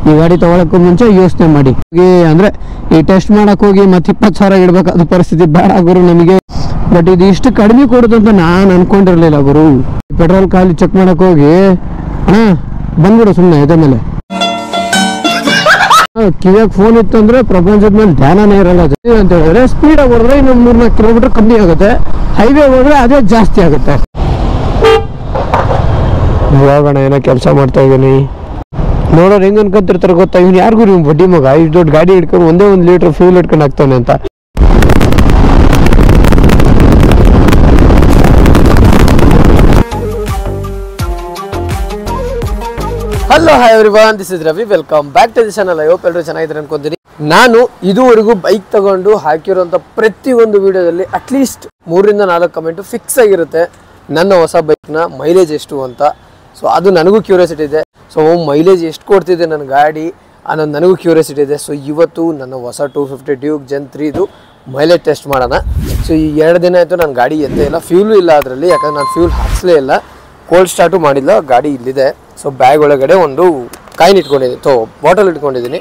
ಈ ಗಾಡಿ ತಗೊಳಕ್ಕೂ ಮುಂಚೆ ಯೋಚನೆ ಮಾಡಿ. ಅಂದ್ರೆ ಈ ಟೆಸ್ಟ್ ಮಾಡಕ್ ಹೋಗಿ ಮತ್ತೆ 20,000 ಇಡ್ಬೇಕಾದ ಪರಿಸ್ಥಿತಿ ಬೇಡ ಗುರು ನಮಗೆ. ಬಟ್ ಇದು ಇಷ್ಟು ಕಡಿಮೆ ಕೊಡುದಂತ ನಾನು ಅನ್ಕೊಂಡಿರ್ಲಿಲ್ಲ ಗುರು. ಪೆಟ್ರೋಲ್ ಖಾಲಿ ಚೆಕ್ ಮಾಡಕ್ ಹೋಗಿ ಅಣ್ಣ ಬಂದ್ಬಿಡು ಸುಮ್ಮನೆ ಎದೆ ಮೇಲೆ. ಕಿವಿಯಾಗ ಫೋನ್ ಇತ್ತು ಅಂದ್ರೆ ಪ್ರಪಂಚದ ಮೇಲೆ ಧ್ಯಾನನೇ ಇರಲ್ಲ. ಅಂತ ಹೇಳಿದ್ರೆ ಸ್ಪೀಡ್ ಆಗಿ ಹೋದ್ರೆ ಇನ್ನೊಂದು 3-4 ಕಿಲೋಮೀಟರ್ ಕಮ್ಮಿ ಆಗುತ್ತೆ, ಹೈವೇ ಹೋದ್ರೆ ಅದೇ ಜಾಸ್ತಿ ಆಗುತ್ತೆ. ಹೋಗೋಣ, ಏನೋ ಕೆಲಸ ಮಾಡ್ತಾ ಇದ್ದೀನಿ. ನೋಡೋರು ಹೆಂಗ್ ಅನ್ಕೊಂತಿರ್ತಾರೆ ಗೊತ್ತಾ, ಇವ್ನು ಯಾರಿಗೂ ಇವ್ನು ಬಡ್ಡಿ ಮಗ ಇಷ್ಟು ದೊಡ್ಡ ಗಾಡಿ ಹಿಡ್ಕೊಂಡು 1 ಲೀಟರ್ ಫ್ಯೂಲ್ ಇಟ್ಕೊಂಡು ಹಾಕ್ತಾನೆ ಅಂತ. Hello hi everyone, this is Ravi. Welcome back to the channel. I hope ಎಲ್ಲರೂ ಚೆನ್ನಾಗಿದ್ದಾರೆ ಅನ್ಕೊಂತೀನಿ. ನಾನು ಇದುವರೆಗೂ ಬೈಕ್ ತಗೊಂಡು ಹಾಕಿರುವಂಥ ಪ್ರತಿಯೊಂದು ವಿಡಿಯೋದಲ್ಲಿ ಅಟ್ಲೀಸ್ಟ್ 3-4 ಕಮೆಂಟು ಫಿಕ್ಸ್ ಆಗಿರುತ್ತೆ ನನ್ನ ಹೊಸ ಬೈಕ್ನ ಮೈಲೇಜ್ ಎಷ್ಟು ಅಂತ. ಸೊ ಅದು ನನಗೂ ಕ್ಯೂರಿಯಾಸಿಟಿ ಇದೆ. ಸೊ ಮೈಲೇಜ್ ಎಷ್ಟು ಕೊಡ್ತಿದೆ ನನ್ನ ಗಾಡಿ ಅನ್ನೋದು ನನಗೂ ಕ್ಯೂರಿಯಾಸಿಟಿ ಇದೆ. ಸೊ ಇವತ್ತು ನನ್ನ ಹೊಸ 250 ಡ್ಯೂಕ್ ಜೆನ್ 3 ಮೈಲೇಜ್ ಟೆಸ್ಟ್ ಮಾಡೋಣ. ಸೊ ಈ 2 ದಿನ ಆಯಿತು ನನ್ನ ಗಾಡಿ ಎತ್ತೇ ಇಲ್ಲ, ಫ್ಯೂಲು ಇಲ್ಲ ಅದರಲ್ಲಿ. ಯಾಕಂದರೆ ನಾನು ಫ್ಯೂಲ್ ಹಾಕ್ಸಲೇ ಇಲ್ಲ, ಕೋಲ್ಡ್ ಸ್ಟಾರ್ಟು ಮಾಡಿಲ್ಲ, ಗಾಡಿ ಇಲ್ಲಿದೆ. ಸೊ ಬ್ಯಾಗ್ ಒಳಗಡೆ ಒಂದು ಕಾಯಿನ್ ಇಟ್ಕೊಂಡಿದ್ದೀನಿ, ಬಾಟಲ್ ಇಟ್ಕೊಂಡಿದ್ದೀನಿ.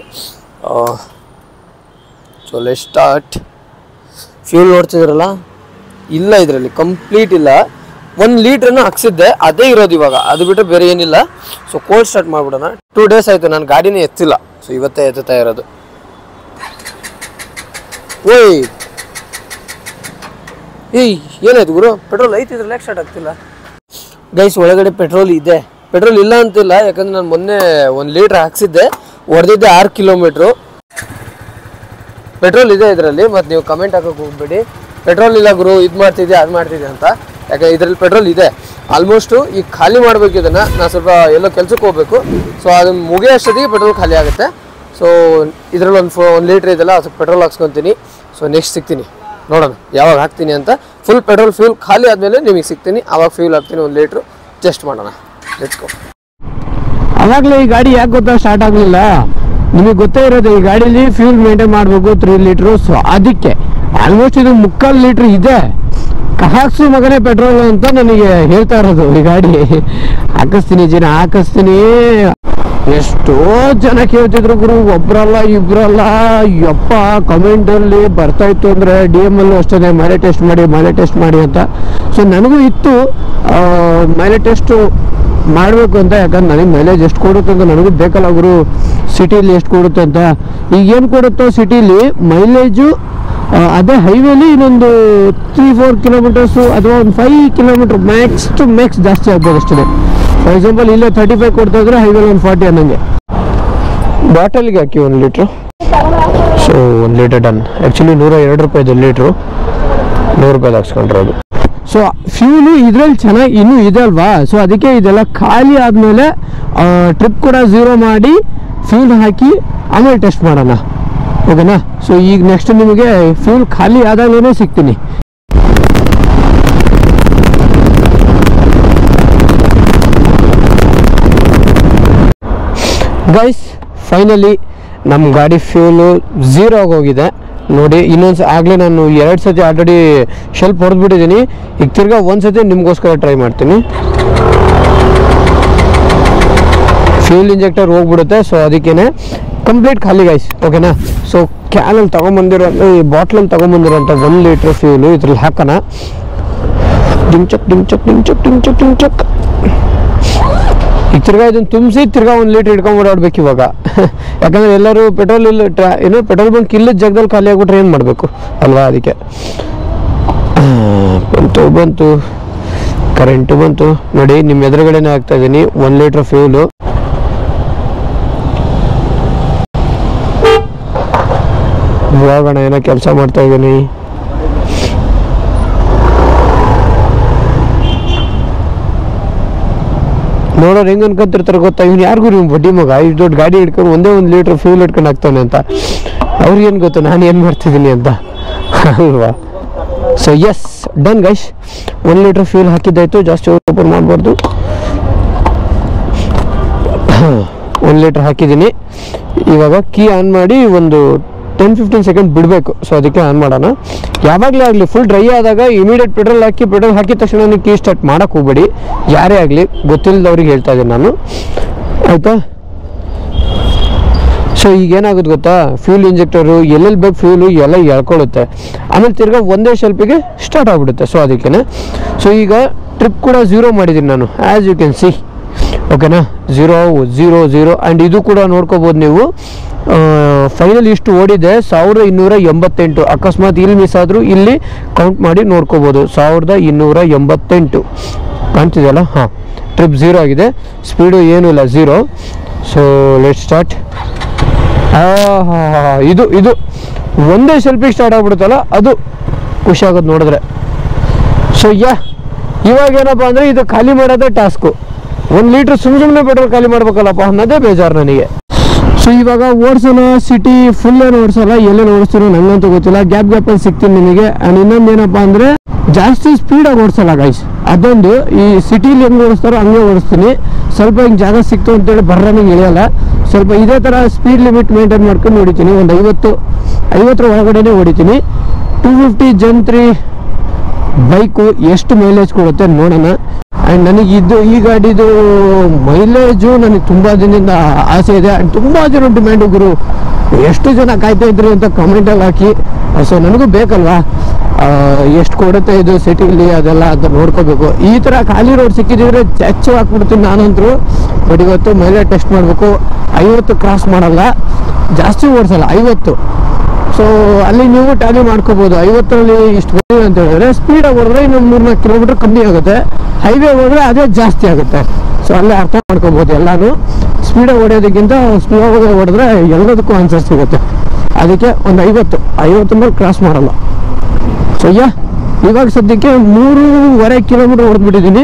So let start. ಫ್ಯೂಲ್ ನೋಡ್ತಿದ್ರಲ್ಲ, ಇಲ್ಲ ಇದರಲ್ಲಿ ಕಂಪ್ಲೀಟ್ ಇಲ್ಲ. 1 ಲೀಟ್ರನ್ನ ಹಾಕ್ಸಿದ್ದೆ, ಅದೇ ಇರೋದು ಇವಾಗ, ಅದು ಬಿಟ್ಟರೆ ಬೇರೆ ಏನಿಲ್ಲ. ಸೊ ಕೋಲ್ಡ್ ಸ್ಟಾರ್ಟ್ ಮಾಡಿಬಿಡೋಣ. 2 ಡೇಸ್ ಆಯಿತು ನಾನು ಗಾಡಿನೇ ಎತ್ತಿಲ್ಲ. ಸೊ ಇವತ್ತೇ ಎತ್ತುತ್ತಾ ಇರೋದು. ಓಯ್ ಏನಾಯ್ತು ಗುರು, ಪೆಟ್ರೋಲ್ ಐತಿ ಇದ್ರಲ್ಲಿ ಯಾಕೆ ಸ್ಟಾರ್ಟ್ ಆಗ್ತಿಲ್ಲ? ಗೈಸ್ ಒಳಗಡೆ ಪೆಟ್ರೋಲ್ ಇದೆ, ಪೆಟ್ರೋಲ್ ಇಲ್ಲ ಅಂತಿಲ್ಲ. ಯಾಕಂದರೆ ನಾನು ಮೊನ್ನೆ 1 ಲೀಟ್ರ್ ಹಾಕ್ಸಿದ್ದೆ, ಹೊಡೆದಿದ್ದೆ 6 ಕಿಲೋಮೀಟ್ರು. ಪೆಟ್ರೋಲ್ ಇದೆ ಇದರಲ್ಲಿ. ಮತ್ತು ನೀವು ಕಮೆಂಟ್ ಹಾಕೋಕೆ ಹೋಗ್ಬೇಡಿ ಪೆಟ್ರೋಲ್ ಇಲ್ಲ ಗುರು, ಇದು ಮಾಡ್ತಿದ್ದೆ ಅದು ಮಾಡ್ತಿದ್ದೆ ಅಂತ. ಯಾಕಂದರೆ ಇದರಲ್ಲಿ ಪೆಟ್ರೋಲ್ ಇದೆ. ಆಲ್ಮೋಸ್ಟು ಈಗ ಖಾಲಿ ಮಾಡಬೇಕು ಇದನ್ನು. ನಾನು ಸ್ವಲ್ಪ ಎಲ್ಲೋ ಕೆಲಸಕ್ಕೆ ಹೋಗಬೇಕು. ಸೊ ಅದನ್ನು ಮುಗಿಯೋಷ್ಟೊತ್ತಿಗೆ ಪೆಟ್ರೋಲ್ ಖಾಲಿ ಆಗುತ್ತೆ. ಸೊ ಇದರಲ್ಲಿ 1 ಲೀಟ್ರ್ ಇದೆಲ್ಲ, ಅದು ಪೆಟ್ರೋಲ್ ಹಾಕ್ಸ್ಕೊತೀನಿ. ಸೊ ನೆಕ್ಸ್ಟ್ ಸಿಗ್ತೀನಿ, ನೋಡೋಣ ಯಾವಾಗ ಹಾಕ್ತೀನಿ ಅಂತ. ಫುಲ್ ಪೆಟ್ರೋಲ್ ಫ್ಯೂಲ್ ಖಾಲಿ ಆದಮೇಲೆ ನಿಮಗೆ ಸಿಗ್ತೀನಿ, ಆವಾಗ ಫ್ಯೂಲ್ ಹಾಕ್ತೀನಿ 1 ಲೀಟ್ರು. ಟೆಸ್ಟ್ ಮಾಡೋಣ, ಲೆಟ್ಸ್ ಗೋ. ಅವಾಗಲೇ ಈ ಗಾಡಿ ಯಾಕೆ ಗೊತ್ತಾ ಸ್ಟಾರ್ಟ್ ಆಗಲಿಲ್ಲ, ನಿಮಗೆ ಗೊತ್ತೇ ಇರೋದು ಈ ಗಾಡೀಲಿ ಫ್ಯೂಲ್ ಮೇಂಟೈನ್ ಮಾಡಬೇಕು 3 ಲೀಟ್ರು. ಸೊ ಅದಕ್ಕೆ ಆಲ್ಮೋಸ್ಟ್ ಇದು 3/4 ಲೀಟ್ರ್ ಇದೆ. ಹಾಕ್ಸು ಮಗನೇ ಪೆಟ್ರೋಲ್ ಅಂತ ನನಗೆ ಹೇಳ್ತಾ ಇರೋದು. ಈ ಗಾಡಿ ಹಾಕಿಸ್ತೀನಿ ಜನ, ಹಾಕಿಸ್ತೀನಿ. ಎಷ್ಟೋ ಜನ ಕೇಳ್ತಿದ್ರು ಗುರು, ಒಬ್ರಲ್ಲ ಇಬ್ರಲ್ಲ. ಯಪ್ಪ ಕಮೆಂಟಲ್ಲಿ ಬರ್ತಾ ಇತ್ತು ಅಂದರೆ DM ಅಲ್ಲೂ ಅಷ್ಟೇ ಮೈಲೇಜ್ ಟೆಸ್ಟ್ ಮಾಡಿ ಅಂತ. ಸೊ ನನಗೂ ಇತ್ತು ಮೈಲೇಜ್ ಟೆಸ್ಟು ಮಾಡಬೇಕು ಅಂತ. ಯಾಕಂದ್ರೆ ನನಗೆ ಮೈಲೇಜ್ ಎಷ್ಟು ಕೊಡುತ್ತೆ ಅಂತ ನನಗೂ ಬೇಕಲ್ಲ ಗುರು, ಸಿಟಿಲಿ ಎಷ್ಟು ಕೊಡುತ್ತೆ ಅಂತ. ಈಗೇನು ಕೊಡುತ್ತೋ ಸಿಟಿಲಿ ಮೈಲೇಜು, ಅದೇ ಹೈವೇಲಿ ಇನ್ನೊಂದು 3-4 ಕಿಲೋಮೀಟರ್ಸು ಅಥವಾ ಒಂದು 5 ಕಿಲೋಮೀಟ್ರ್ ಮ್ಯಾಕ್ಸ್ ಟು ಮ್ಯಾಕ್ಸ್ ಜಾಸ್ತಿ ಆಗ್ಬೋದು ಅಷ್ಟೇ. ಫಾರ್ ಎಕ್ಸಾಂಪಲ್ ಇಲ್ಲೇ 35 ಕೊಡ್ತಾ ಇದ್ರೆ ಹೈವೇಲಿ ಒಂದು 40 ಅನ್ನಂಗೆ. ಬಾಟಲ್ಗೆ ಹಾಕಿ 1 litre. So 1 litre done. Actually 102 ರೂಪಾಯಿದು 1 ಲೀಟ್ರು, 100 ರೂಪಾಯಿದು ಹಾಕ್ಸ್ಕೊಂಡಿರೋದು. ಸೊ ಫ್ಯೂಲು ಇದರಲ್ಲಿ ಚೆನ್ನಾಗಿ ಇನ್ನೂ ಇದೆ ಅಲ್ವಾ. ಸೊ ಅದಕ್ಕೆ ಇದೆಲ್ಲ ಖಾಲಿ ಆದಮೇಲೆ ಟ್ರಿಪ್ ಕೂಡ 0 ಮಾಡಿ ಫ್ಯೂಲ್ ಹಾಕಿ ಆಮೇಲೆ ಟೆಸ್ಟ್ ಮಾಡೋಣ, ಓಕೆನಾ? ಸೊ ಈಗ ನೆಕ್ಸ್ಟ್ ನಿಮಗೆ ಫ್ಯೂಲ್ ಖಾಲಿ ಆದಾಗಲೇ ಸಿಗ್ತೀನಿ. ಗೈಸ್ ಫೈನಲಿ ನಮ್ಮ ಗಾಡಿ ಫ್ಯೂಲು 0 ಆಗೋಗಿದೆ ನೋಡಿ. ಇನ್ನೊಂದು ಆಗಲೇ ನಾನು 2 ಸತಿ ಆಲ್ರೆಡಿ ಶೆಲ್ಫ್ ಹೊಡೆದ್ಬಿಟ್ಟಿದ್ದೀನಿ. ಈಗ ತಿರ್ಗಾ 1 ಸತಿ ನಿಮಗೋಸ್ಕರ ಟ್ರೈ ಮಾಡ್ತೀನಿ. ಫ್ಯೂಲ್ ಇಂಜೆಕ್ಟರ್ ಹೋಗ್ಬಿಡುತ್ತೆ. ಸೊ ಅದಕ್ಕೇ ಕಂಪ್ಲೀಟ್ ಖಾಲಿ ಗೈಸ್, ಓಕೆನಾ? ಸೊ ಕ್ಯಾನಲ್ಲಿ ತೊಗೊಂಬಂದಿರೋ ಈ ಬಾಟ್ಲಲ್ಲಿ ತೊಗೊಂಬಂದಿರೋಂಥ 1 ಲೀಟ್ರ್ ಫ್ಯೂಲು ಇದ್ರಲ್ಲಿ ಹಾಕೋಣ. ಡಿಂಚಕ್ ಈಗ ತಿರ್ಗಾ ಇದನ್ನು ತುಂಬಿಸಿ ತಿರ್ಗಾ 1 ಲೀಟ್ರ್ ಇಟ್ಕೊಂಡು ಓಡಾಡ್ಬೇಕು ಇವಾಗ. ಯಾಕಂದರೆ ಎಲ್ಲರೂ ಪೆಟ್ರೋಲ್ ಇಲ್ಲ, ಏನೋ ಪೆಟ್ರೋಲ್ ಬಂಕ್ ಇಲ್ಲದ ಜಾಗದಲ್ಲಿ ಖಾಲಿ ಆಗ್ಬಿಟ್ರೆ ಏನು ಮಾಡಬೇಕು ಅಲ್ವಾ? ಅದಕ್ಕೆ ಬಂತು ಕರೆಂಟು ಬಂತು ನೋಡಿ. ನಿಮ್ಮ ಎದುರುಗಡೆನೇ ಹಾಕ್ತಾ ಇದ್ದೀನಿ 1 ಲೀಟ್ರ್ ಫ್ಯೂಲು. ಹೋಗೋಣ, ಏನೋ ಕೆಲಸ ಮಾಡ್ತಾ ಇದ್ದೀನಿ. ನೋಡೋರು ಹೆಂಗೆ ಅನ್ಕೊಂತಿರ್ತಾರೆ ಗೊತ್ತಾ, ಇವ್ನು ಯಾರಿಗೂ ಇವ್ನು ಬಡ್ಡಿ ಮಗ ಇಷ್ಟು ದೊಡ್ಡ ಗಾಡಿ ಹಿಡ್ಕೊಂಡು 1 ಲೀಟ್ರ್ ಫ್ಯೂಲ್ ಇಟ್ಕೊಂಡು ಹಾಕ್ತಾನೆ ಅಂತ. ಅವ್ರಿಗೇನು ಗೊತ್ತು ನಾನು ಏನು ಮಾಡ್ತಿದ್ದೀನಿ ಅಂತ ಅಲ್ವಾ? So yes done guys, 1 litre fuel ಹಾಕಿದ್ದಾಯಿತು. ಜಾಸ್ತಿ ಓಪನ್ ಮಾಡಬಾರ್ದು. 1 ಲೀಟ್ರ್ ಹಾಕಿದ್ದೀನಿ. ಇವಾಗ ಕೀ ಆನ್ ಮಾಡಿ ಒಂದು 10-15 ಸೆಕೆಂಡ್ ಬಿಡಬೇಕು. ಸೊ ಅದಕ್ಕೆ ಆನ್ ಮಾಡೋಣ. ಯಾವಾಗಲೇ ಆಗಲಿ ಫುಲ್ ಡ್ರೈ ಆದಾಗ ಇಮಿಡಿಯೇಟ್ ಪೆಟ್ರೋಲ್ ಹಾಕಿದ ತಕ್ಷಣ ನೀವು ಕೀ ಸ್ಟಾರ್ಟ್ ಮಾಡೋಕ್ಕೆ ಹೋಗ್ಬೇಡಿ. ಯಾರೇ ಆಗಲಿ, ಗೊತ್ತಿಲ್ಲದವ್ರಿಗೆ ಹೇಳ್ತಾ ಇದ್ದೀನಿ ನಾನು, ಆಯಿತಾ? ಸೊ ಈಗ ಏನಾಗುತ್ತೆ ಗೊತ್ತಾ, ಫ್ಯೂಲ್ ಇಂಜೆಕ್ಟರು ಎಲ್ಲೆಲ್ಲಿ ಬೇಕು ಫ್ಯೂಲು ಎಲ್ಲ ಎಳ್ಕೊಳ್ಳುತ್ತೆ, ಆಮೇಲೆ ತಿರ್ಗಾ ಒಂದೇ ಶೆಲ್ಪಿಗೆ ಸ್ಟಾರ್ಟ್ ಆಗಿಬಿಡುತ್ತೆ. ಸೊ ಅದಕ್ಕೇ ಸೊ ಈಗ ಟ್ರಿಪ್ ಕೂಡ 0 ಮಾಡಿದ್ದೀನಿ ನಾನು, ಆ್ಯಸ್ ಯು ಕ್ಯಾನ್ ಸಿ. ಓಕೆನಾ, 0 0 0. ಆ್ಯಂಡ್ ಇದು ಕೂಡ ನೋಡ್ಕೋಬೋದು ನೀವು. ಫೈನಲ್ ಇಷ್ಟು ಓಡಿದೆ 1288. ಅಕಸ್ಮಾತ್ ಇಲ್ಲಿ ಮಿಸ್ ಆದರೂ ಇಲ್ಲಿ ಕೌಂಟ್ ಮಾಡಿ ನೋಡ್ಕೋಬೋದು. 1288 ಕಾಣ್ತಿದೆಯಲ್ಲ. ಹಾಂ, ಟ್ರಿಪ್ 0 ಆಗಿದೆ, ಸ್ಪೀಡು ಏನೂ ಇಲ್ಲ, 0. So let start. ಇದು ಇದು ಒಂದೇ ಶೆಲ್ಪಿಗೆ ಸ್ಟಾರ್ಟ್ ಆಗ್ಬಿಡುತ್ತಲ್ಲ, ಅದು ಖುಷಿ ಆಗೋದು ನೋಡಿದ್ರೆ. ಸೊ ಇವಾಗ ಏನಪ್ಪ ಅಂದರೆ ಇದು ಖಾಲಿ ಮಾಡೋದೇ ಟಾಸ್ಕು. 1 ಲೀಟ್ರ್ ಸುಮ್ಮನೆ ಪೆಟ್ರೋಲ್ ಖಾಲಿ ಮಾಡ್ಬೇಕಲ್ಲಪ್ಪ ಅನ್ನೋದೇ ಬೇಜಾರು ನನಗೆ. ಸೊ ಇವಾಗ ಓಡಿಸೋಣ, ಸಿಟಿ ಫುಲ್ ಏನು ಓಡಿಸೋಲ್ಲ, ಎಲ್ಲೆಲ್ಲಿ ಓಡಿಸ್ತೀನೋ ನಂಗಂತೂ ಗೊತ್ತಿಲ್ಲ, ಗ್ಯಾಪಲ್ಲಿ ಸಿಗ್ತೀನಿ ನಿಮಗೆ. ಆ್ಯಂಡ್ ಇನ್ನೊಂದು ಏನಪ್ಪ ಅಂದರೆ ಜಾಸ್ತಿ ಸ್ಪೀಡಾಗಿ ಓಡಿಸಲ್ಲ ಗೈಸ್, ಅದೊಂದು. ಈ ಸಿಟಿಲಿ ಹೆಂಗೆ ಓಡಿಸ್ತಾರೋ ಹಂಗೆ ಓಡಿಸ್ತೀನಿ. ಸ್ವಲ್ಪ ಹಿಂಗೆ ಜಾಗ ಸಿಕ್ತು ಅಂತೇಳಿ ಬರ್ರಂಗೆ ಇಳಿಯಲ್ಲ, ಸ್ವಲ್ಪ ಇದೇ ಥರ ಸ್ಪೀಡ್ ಲಿಮಿಟ್ ಮೇಂಟೈನ್ ಮಾಡ್ಕೊಂಡು ಹೊಡಿತೀನಿ. ಒಂದು 50 ಒಳಗಡೆ ಹೊಡಿತೀನಿ. 250 Gen 3 ಬೈಕು ಎಷ್ಟು ಮೈಲೇಜ್ ಕೊಡುತ್ತೆ ನೋಡೋಣ. ಆ್ಯಂಡ್ ನನಗೆ ಈ ಗಾಡಿದು ಮೈಲೇಜು ನನಗೆ ತುಂಬ ದಿನದಿಂದ ಆಸೆ ಇದೆ. ಆ್ಯಂಡ್ ತುಂಬ ಜನ ಡಿಮ್ಯಾಂಡು, ಗುರು ಎಷ್ಟು ಜನ ಕಾಯ್ತಾ ಇದ್ರಿ ಅಂತ ಕಮೆಂಟಲ್ಲಿ ಹಾಕಿ. ಸೊ ನನಗೂ ಬೇಕಲ್ವಾ, ಎಷ್ಟು ಕೊಡುತ್ತೆ ಇದು ಸಿಟಿಲಿ ಅದೆಲ್ಲ ಅಂತ ನೋಡ್ಕೋಬೇಕು. ಈ ಥರ ಖಾಲಿ ರೋಡ್ ಸಿಕ್ಕಿದ್ರೆ ಹೆಚ್ಚು ಹಾಕ್ಬಿಡ್ತೀನಿ ನಾನಂತರೂ. ಬಟ್ ಇವತ್ತು ಮೈಲೇಜ್ ಟೆಸ್ಟ್ ಮಾಡಬೇಕು. 50 ಕ್ರಾಸ್ ಮಾಡಲ್ಲ, ಜಾಸ್ತಿ ಓಡಿಸಲ್ಲ, 50. ಸೊ ಅಲ್ಲಿ ನೀವು ಟ್ಯಾಲಿ ಮಾಡ್ಕೋಬೋದು. 50ರಲ್ಲಿ ಇಷ್ಟು ಬಂದಿದೆ ಅಂತ ಹೇಳಿದ್ರೆ ಸ್ಪೀಡಾಗಿ ಹೊಡೆದ್ರೆ ಇನ್ನೊಂದು 3-4 ಕಿಲೋಮೀಟರ್ ಕಮ್ಮಿ ಆಗುತ್ತೆ. ಹೈವೇ ಹೋದರೆ ಅದೇ ಜಾಸ್ತಿ ಆಗುತ್ತೆ. ಸೊ ಅಲ್ಲೇ ಅರ್ಥ ಮಾಡ್ಕೋಬೋದು ಎಲ್ಲರೂ. ಸ್ಪೀಡಾಗಿ ಹೊಡೆಯೋದಕ್ಕಿಂತ ಸ್ಲೋ ಹೊಡೆದ್ರೆ ಎಲ್ಲದಕ್ಕೂ ಆನ್ಸರ್ ಸಿಗುತ್ತೆ. ಅದಕ್ಕೆ ಒಂದು 50 ಮೇಲೆ ಕ್ರಾಸ್ ಮಾಡಲ್ಲ. ಸೊ ಇವಾಗ ಸದ್ಯಕ್ಕೆ 3.5 ಕಿಲೋಮೀಟರ್ ಹೊಡೆದ್ಬಿಟ್ಟಿದ್ದೀನಿ.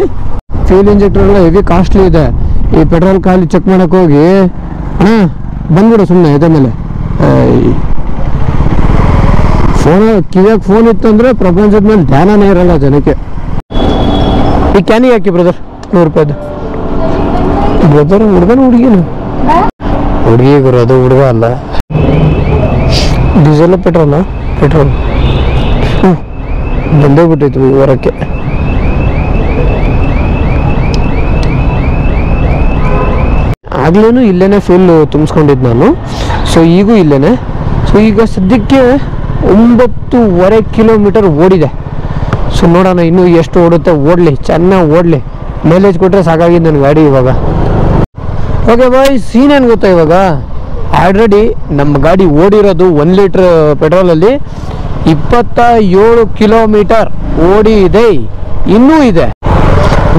ಫ್ಯೂಲ್ ಇಂಜೆಕ್ಟರ್ ಎಲ್ಲ ಹೆವಿ ಕಾಸ್ಟ್ಲಿ ಇದೆ. ಈ ಪೆಟ್ರೋಲ್ ಖಾಲಿ ಚೆಕ್ ಮಾಡೋಕೆ ಹೋಗಿ ಬಂದ್ಬಿಡು ಸುಮ್ಮನೆ ಇದೇ ಮೇಲೆ. ಕಿವಿಯಾಗ ಫೋನ್ ಇತ್ತು ಅಂದರೆ ಪ್ರಪಂಚದ ಮೇಲೆ ಧ್ಯಾನನೇ ಇರಲ್ಲ ಜನಕ್ಕೆ. ಈ ಕ್ಯಾನಿಗೆ ಹಾಕಿ ಬ್ರದರ್, 100 ರೂಪಾಯಿದು. ಬ್ರದರ್ ಹುಡುಗನ ಹುಡುಗಿನ ಹುಡುಗಿ ಗುರು, ಅದು ಹುಡುಗ ಅಲ್ಲ. ಡೀಸೆಲ್ ಪೆಟ್ರೋಲ್ ಬಂದೇ ಬಿಟ್ಟಿತ್ತು ಈ ವಾರಕ್ಕೆ. ಆಗ್ಲೇನು ಇಲ್ಲೇನೆ ಫುಲ್ ತುಂಬಿಸ್ಕೊಂಡಿದ್ದು ನಾನು. ಸೊ ಈಗೂ ಇಲ್ಲೇನೆ. ಸೊ ಈಗ ಸದ್ಯಕ್ಕೆ 9.5 ಕಿಲೋಮೀಟರ್ ಓಡಿದೆ. ಸೊ ನೋಡೋಣ ಇನ್ನೂ ಎಷ್ಟು ಓಡುತ್ತೆ, ಓಡಲಿ, ಚೆನ್ನಾಗಿ ಓಡಲಿ. ಮೈಲೇಜ್ ಕೊಟ್ಟರೆ ಸಾಕಾಗಿದೆ ನನ್ನ ಗಾಡಿ ಇವಾಗ. ಓಕೆ ಬಾಯ್, ಸೀನ್ ಏನು ಗೊತ್ತಾ, ಇವಾಗ ಆಲ್ರೆಡಿ ನಮ್ಮ ಗಾಡಿ ಓಡಿರೋದು 1 ಲೀಟ್ರ್ ಪೆಟ್ರೋಲಲ್ಲಿ 27 ಕಿಲೋಮೀಟರ್ ಓಡಿದೆ. ಇನ್ನೂ ಇದೆ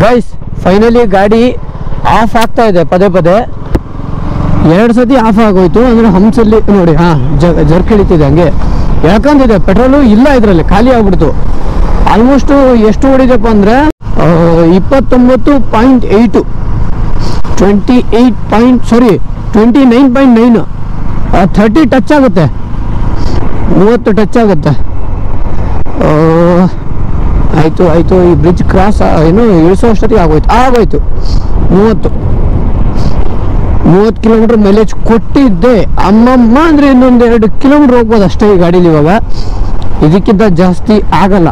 ಗೈಸ್. ಫೈನಲಿ ಗಾಡಿ ಆಫ್ ಆಗ್ತಾ ಇದೆ ಪದೇ 2 ಸತಿ ಆಫ್ ಆಗೋಯ್ತು. ಅಂದರೆ ಹಂಸಲ್ಲಿ ನೋಡಿ, ಜರ್ಕ್ ಹಿಡಿತಿದೆ, ಹಂಗೆ ಯಾಕಂದಿದೆ. ಪೆಟ್ರೋಲು ಇಲ್ಲ ಇದರಲ್ಲಿ, ಖಾಲಿ ಆಗ್ಬಿಡ್ತು. ಆಲ್ಮೋಸ್ಟು ಎಷ್ಟು ಓಡಿದೆಪ್ಪ ಅಂದರೆ 29.8 29.9 30 ಟಚ್ ಆಗುತ್ತೆ, 30 ಟಚ್ ಆಗುತ್ತೆ. ಆಯಿತು. ಈ ಬ್ರಿಡ್ಜ್ ಕ್ರಾಸ್ ಏನು ಇಳಿಸೋ ಅಷ್ಟೊತ್ತಿಗೆ ಆಗೋಯ್ತು 30 ಕಿಲೋಮೀಟರ್ ಮೈಲೇಜ್ ಕೊಟ್ಟಿದ್ದೆ. ಅಮ್ಮಮ್ಮ ಅಂದರೆ ಇನ್ನೊಂದು 2 ಕಿಲೋಮೀಟರ್ ಹೋಗ್ಬೋದು ಅಷ್ಟೇ ಈ ಗಾಡೀಲಿ ಇವಾಗ, ಇದಕ್ಕಿಂತ ಜಾಸ್ತಿ ಆಗಲ್ಲ.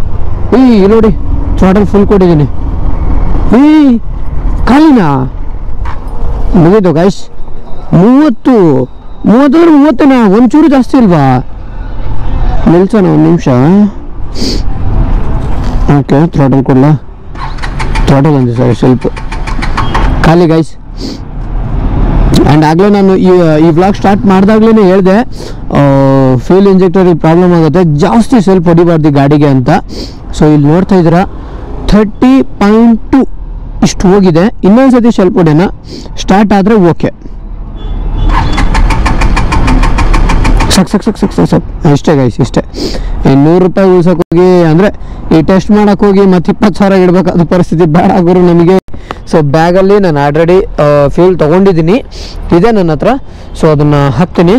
ನೋಡಿ ಥ್ರಾಟಲ್ ಫುಲ್ ಕೊಟ್ಟಿದ್ದೀನಿ. ಖಾಲಿನಾ ಮುಗಿದು ಗೈಸ್. 30 ಅಂದ್ರೆ 30ನಾ, ಒಂಚೂರು ಜಾಸ್ತಿ ಇಲ್ವಾ? ನಿಲ್ಸೋಣ ಒಂದು ನಿಮಿಷ. ಓಕೆ, ಥ್ರಾಟಲ್ ಕೊಡಲ, ಥ್ರಾಟಲ್ ಅಂದೆ ಸರಿ, ಸ್ವಲ್ಪ ಖಾಲಿ ಗೈಸ್. ಆ್ಯಂಡ್ ಆಗಲೇ ನಾನು ಈ ವ್ಲಾಗ್ ಸ್ಟಾರ್ಟ್ ಮಾಡಿದಾಗ್ಲೇ ಹೇಳಿದೆ, ಫ್ಯೂಲ್ ಇಂಜೆಕ್ಟರ್ ಪ್ರಾಬ್ಲಮ್ ಆಗುತ್ತೆ, ಜಾಸ್ತಿ ಸೆಲ್ಫ್ ಹೊಡಿಬಾರ್ದು ಗಾಡಿಗೆ ಅಂತ. ಸೊ ಇಲ್ಲಿ ನೋಡ್ತಾ ಇದ್ದೀರಾ 30.2 ಇಷ್ಟು ಹೋಗಿದೆ. ಇನ್ನೊಂದು ಸತಿ ಸೆಲ್ಫ್ ಹೊಡೆಯೋಣ, ಸ್ಟಾರ್ಟ್ ಆದರೆ ಓಕೆ. ಸಾಕು ಇಷ್ಟೇ ಗೈಸ್, ಇಷ್ಟೇ. 100 ರೂಪಾಯಿ ಉಳ್ಸೋಕೆ ಹೋಗಿ ಅಂದರೆ ಈ ಟೆಸ್ಟ್ ಮಾಡೋಕೆ ಹೋಗಿ ಮತ್ತು 20,000 ಇಡಬೇಕು, ಅದು ಪರಿಸ್ಥಿತಿ ಬೇಡ ಗುರು ನಮಗೆ. ಸೊ ಬ್ಯಾಗಲ್ಲಿ ನಾನು ಆಲ್ರೆಡಿ ಫ್ಯೂಲ್ ತೊಗೊಂಡಿದ್ದೀನಿ, ಇದೆ ನನ್ನ ಹತ್ರ. ಸೊ ಅದನ್ನು ಹಾಕ್ತೀನಿ.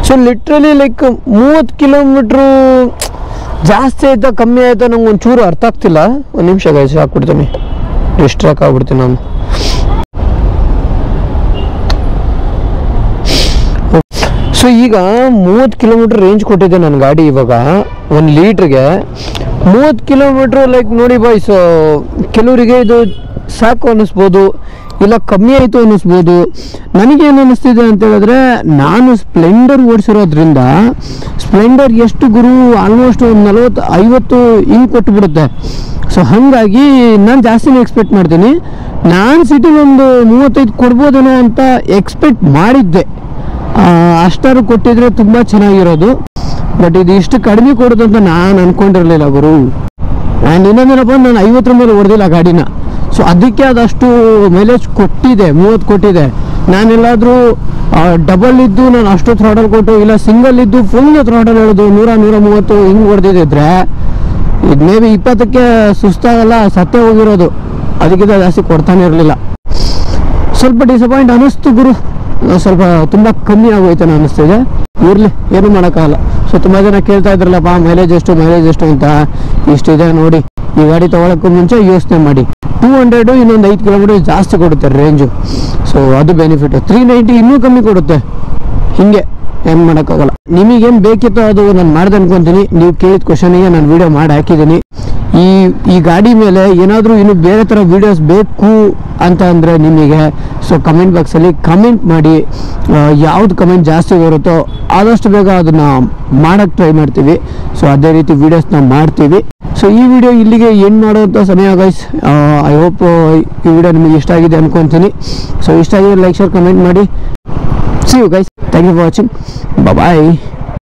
ಸೊ ಲಿಟ್ರಲಿ ಲೈಕ್ 30 ಕಿಲೋಮೀಟ್ರು ಜಾಸ್ತಿ ಆಯ್ತಾ ಕಮ್ಮಿ ಆಯ್ತಾ ನಂಗೆ ಒಂಚೂರು ಅರ್ಥ ಆಗ್ತಿಲ್ಲ. ಒಂದು ನಿಮಿಷ ಗೈಸ್, ಹಾಕ್ಬಿಡ್ತೀನಿ, ಡಿಸ್ಟ್ರಾಕ್ಟ್ ಆಗ್ಬಿಡ್ತೀನಿ ನಾನು. ಸೊ ಈಗ 30 ಕಿಲೋಮೀಟರ್ ರೇಂಜ್ ಕೊಟ್ಟಿದೆ ನನ್ನ ಗಾಡಿ ಇವಾಗ 1 ಲೀಟ್ರಿಗೆ. 30 ಕಿಲೋಮೀಟ್ರ್ ಲೈಕ್ ನೋಡಿ ಬಾಯ್ಸ್, ಕೆಲವರಿಗೆ ಇದು ಸಾಕು ಅನ್ನಿಸ್ಬೋದು, ಇಲ್ಲ ಕಮ್ಮಿ ಆಯಿತು ಅನ್ನಿಸ್ಬೋದು. ನನಗೇನು ಅನ್ನಿಸ್ತಿದೆ ಅಂತ ಹೇಳಿದ್ರೆ, ನಾನು ಸ್ಪ್ಲೆಂಡರ್ ಓಡಿಸಿರೋದ್ರಿಂದ ಸ್ಪ್ಲೆಂಡರ್ ಎಷ್ಟು ಗುರು ಆಲ್ಮೋಸ್ಟ್ ಒಂದು 40-50 ಹಿಂಗೆ ಕೊಟ್ಟುಬಿಡುತ್ತೆ. ಸೊ ಹಾಗಾಗಿ ನಾನು ಜಾಸ್ತಿನೇ ಎಕ್ಸ್ಪೆಕ್ಟ್ ಮಾಡ್ತೀನಿ. ನಾನು ಸಿಟಿಲಿ ಒಂದು 35 ಕೊಡ್ಬೋದೇನೋ ಅಂತ ಎಕ್ಸ್ಪೆಕ್ಟ್ ಮಾಡಿದ್ದೆ. ಅಷ್ಟಾರು ಕೊಟ್ಟಿದ್ರೆ ತುಂಬ ಚೆನ್ನಾಗಿರೋದು. ಬಟ್ ಇದು ಇಷ್ಟು ಕಡಿಮೆ ಕೊಡೋದು ಅಂತ ನಾನು ಅಂದ್ಕೊಂಡಿರಲಿಲ್ಲ ಗುರು. ಆ್ಯಂಡ್ ಇನ್ನೊಂದೇನಪ್ಪ, ನಾನು 50 ಮೇಲೆ ಹೊಡೆದಿಲ್ಲ ಗಾಡಿನ. ಸೊ ಅದಕ್ಕೆ ಅದಷ್ಟು ಮೈಲೇಜ್ ಕೊಟ್ಟಿದೆ, 30 ಕೊಟ್ಟಿದೆ. ನಾನೆಲ್ಲಾದರೂ ಡಬಲ್ ಇದ್ದು ನಾನು ಅಷ್ಟು ಥ್ರಾಡಲ್ ಕೊಟ್ಟು, ಇಲ್ಲ ಸಿಂಗಲ್ ಇದ್ದು ಫುಲ್ ಥ್ರಾಡಲ್ ಹೇಳೋದು 100-130 ಹಿಂಗೆ ಹೊಡೆದಿದ್ದರೆ ಇದು ಮೇ ಬಿ 20ಕ್ಕೆ ಸುಸ್ತಾಗಲ್ಲ, ಸತ್ತೇ ಹೋಗಿರೋದು. ಅದಕ್ಕಿಂತ ಜಾಸ್ತಿ ಕೊಡ್ತಾನೆ ಇರಲಿಲ್ಲ. ಸ್ವಲ್ಪ ಡಿಸಪಾಯಿಂಟ್ ಅನ್ನಿಸ್ತು ಗುರು. ಸ್ವಲ್ಪ ತುಂಬ ಕಮ್ಮಿ ಆಗೋಯ್ತಾನೆ ಅನ್ನಿಸ್ತಿದೆ. ಇರಲಿ, ಏನೂ ಮಾಡೋಕ್ಕಾಗಲ್ಲ. ಸೊ ತುಂಬ ಜನ ಕೇಳ್ತಾ ಇದ್ರಲ್ಲಪ್ಪ ಮೈಲೇಜ್ ಎಷ್ಟು ಅಂತ. ಇಷ್ಟಿದೆ ನೋಡಿ. ಈ ಗಾಡಿ ತೊಗೊಳಕ್ಕೂ ಮುಂಚೆ ಯೋಚನೆ ಮಾಡಿ. 200 ಇನ್ನೊಂದು 5 ಕಿಲೋಮೀಟರ್ ಜಾಸ್ತಿ ಕೊಡುತ್ತೆ ರೇಂಜು. ಸೊ ಅದು ಬೆನಿಫಿಟ್. 390 ಇನ್ನೂ ಕಮ್ಮಿ ಕೊಡುತ್ತೆ. ಹೀಗೆ ಏನು ಮಾಡೋಕ್ಕಾಗಲ್ಲ. ನಿಮಗೇನು ಬೇಕಿತ್ತೋ ಅದು ನಾನು ಮಾಡ್ದೆ ಅನ್ಕೊತೀನಿ. ನೀವು ಕೇಳಿದ ಕ್ವಶನಿಗೆ ನಾನು ವೀಡಿಯೋ ಮಾಡಿ ಹಾಕಿದ್ದೀನಿ. ಈ ಗಾಡಿ ಮೇಲೆ ಏನಾದರೂ ಇನ್ನೂ ಬೇರೆ ಥರ ವೀಡಿಯೋಸ್ ಬೇಕು ಅಂತ ಅಂದರೆ ನಿಮಗೆ ಸೊ ಕಮೆಂಟ್ ಬಾಕ್ಸಲ್ಲಿ ಕಮೆಂಟ್ ಮಾಡಿ. ಯಾವ್ದು ಕಮೆಂಟ್ ಜಾಸ್ತಿ ಬರುತ್ತೋ ಆದಷ್ಟು ಬೇಗ ಅದನ್ನು ಮಾಡೋಕ್ಕೆ ಟ್ರೈ ಮಾಡ್ತೀವಿ. ಸೊ ಅದೇ ರೀತಿ ವೀಡಿಯೋಸ್ನ ಮಾಡ್ತೀವಿ. ಸೊ ಈ ವಿಡಿಯೋ ಇಲ್ಲಿಗೆ ಎಂಡ್ ಮಾಡೋಂಥ ಸಮಯ ಗೈಸ್. ಐ ಹೋಪ್ ಈ ವಿಡಿಯೋ ನಿಮಗೆ ಇಷ್ಟ ಆಗಿದೆ ಅನ್ಕೊತೀನಿ. ಸೊ ಇಷ್ಟ ಆಗಿದೆ ಲೈಕ್ ಶೇರ್ ಕಮೆಂಟ್ ಮಾಡಿ. See you guys. Thank you for watching. Bye bye.